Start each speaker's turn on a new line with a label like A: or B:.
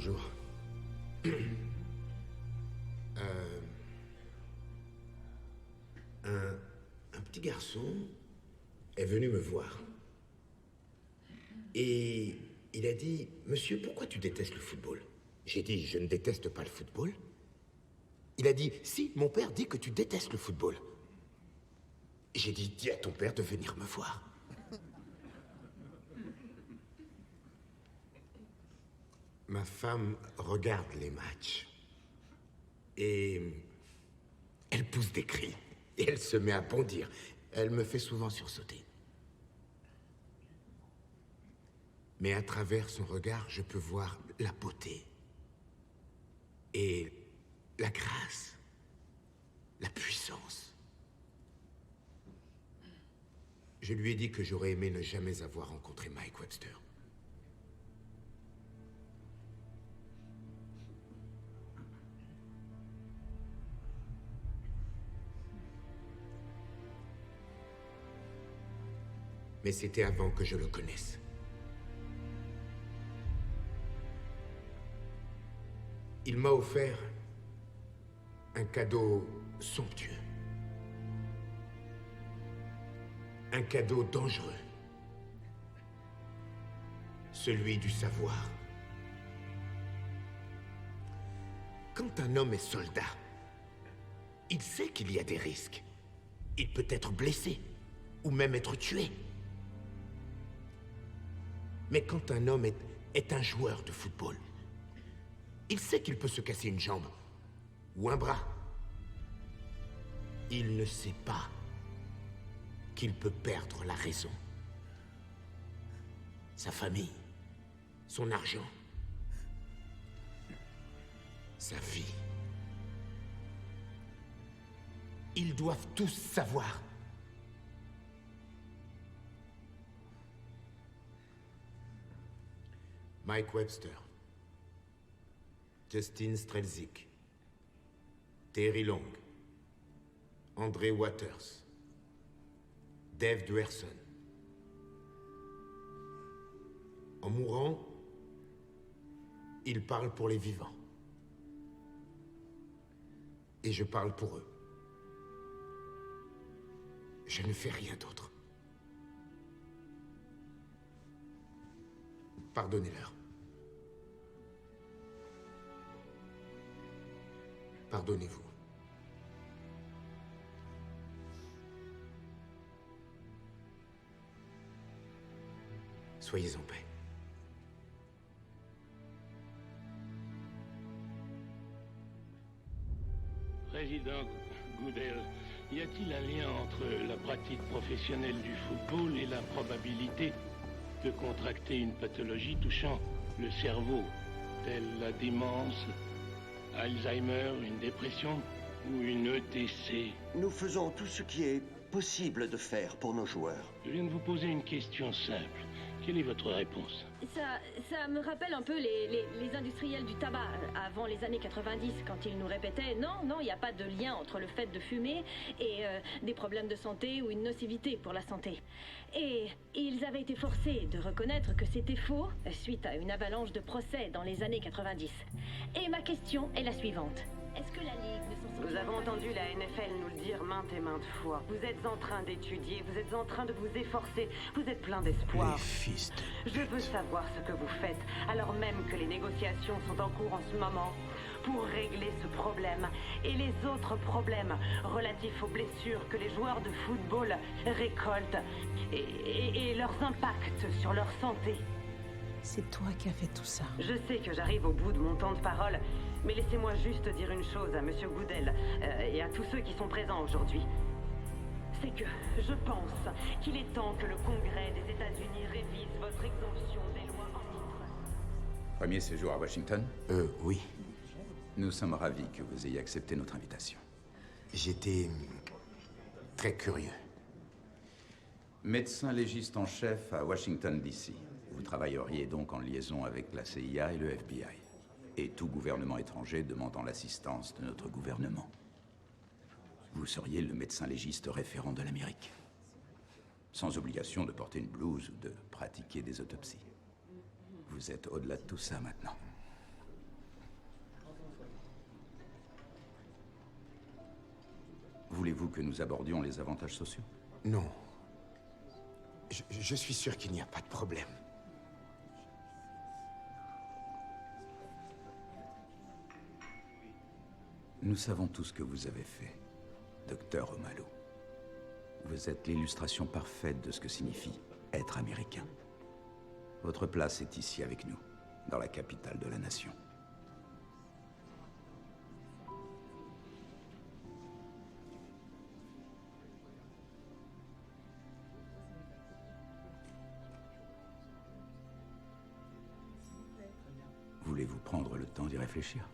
A: Bonjour. Un petit garçon est venu me voir. Et il a dit, « Monsieur, pourquoi tu détestes le football ?» J'ai dit, « Je ne déteste pas le football. » Il a dit, « Si, mon père dit que tu détestes le football. » J'ai dit, « Dis à ton père de venir me voir. » Ma femme regarde les matchs. Et elle pousse des cris. Et elle se met à bondir. Elle me fait souvent sursauter. Mais à travers son regard, je peux voir la beauté. Et la grâce. La puissance. Je lui ai dit que j'aurais aimé ne jamais avoir rencontré Mike Webster. Mais c'était avant que je le connaisse. Il m'a offert un cadeau somptueux. Un cadeau dangereux. Celui du savoir. Quand un homme est soldat, il sait qu'il y a des risques. Il peut être blessé, ou même être tué. Mais quand un homme est un joueur de football, il sait qu'il peut se casser une jambe ou un bras. Il ne sait pas qu'il peut perdre la raison, sa famille, son argent, sa vie. Ils doivent tous savoir. Mike Webster, Justin Strelzik, Terry Long, André Waters, Dave Duerson. En mourant, ils parlent pour les vivants. Et je parle pour eux. Je ne fais rien d'autre. Pardonnez-leur. Pardonnez-vous. Soyez en paix.
B: Président Goodell, y a-t-il un lien entre la pratique professionnelle du football et la probabilité de contracter une pathologie touchant le cerveau, telle la démence, Alzheimer, une dépression ou une ETC?
C: Nous faisons tout ce qui est possible de faire pour nos joueurs.
B: Je viens de vous poser une question simple. Quelle est votre réponse?
D: Ça me rappelle un peu les industriels du tabac avant les années 90, quand ils nous répétaient non, il n'y a pas de lien entre le fait de fumer et des problèmes de santé ou une nocivité pour la santé. Et ils avaient été forcés de reconnaître que c'était faux suite à une avalanche de procès dans les années 90. Et ma question est la suivante. Est-ce que la Ligue ne s'en sort?
E: Nous avons entendu la NFL nous le dire maintes et maintes fois. Vous êtes en train d'étudier, vous êtes en train de vous efforcer, vous êtes plein d'espoir.
A: Les fils de...
E: Je veux savoir ce que vous faites, alors même que les négociations sont en cours en ce moment, pour régler ce problème et les autres problèmes relatifs aux blessures que les joueurs de football récoltent et leurs impacts sur leur santé.
F: C'est toi qui as fait tout ça.
E: Je sais que j'arrive au bout de mon temps de parole, mais laissez-moi juste dire une chose à Monsieur Goodell et à tous ceux qui sont présents aujourd'hui. C'est que je pense qu'il est temps que le Congrès des États-Unis révise votre exemption des lois antitrust.
G: Premier séjour à Washington?
A: Oui.
G: Nous sommes ravis que vous ayez accepté notre invitation.
A: J'étais très curieux.
G: Médecin légiste en chef à Washington, D.C. Vous travailleriez donc en liaison avec la CIA et le FBI. Et tout gouvernement étranger demandant l'assistance de notre gouvernement. Vous seriez le médecin légiste référent de l'Amérique. Sans obligation de porter une blouse ou de pratiquer des autopsies. Vous êtes au-delà de tout ça maintenant. Voulez-vous que nous abordions les avantages sociaux?
A: Non. Je suis sûr qu'il n'y a pas de problème.
G: Nous savons tout ce que vous avez fait, Docteur O'Malley. Vous êtes l'illustration parfaite de ce que signifie être américain. Votre place est ici avec nous, dans la capitale de la nation. Voulez-vous prendre le temps d'y réfléchir ?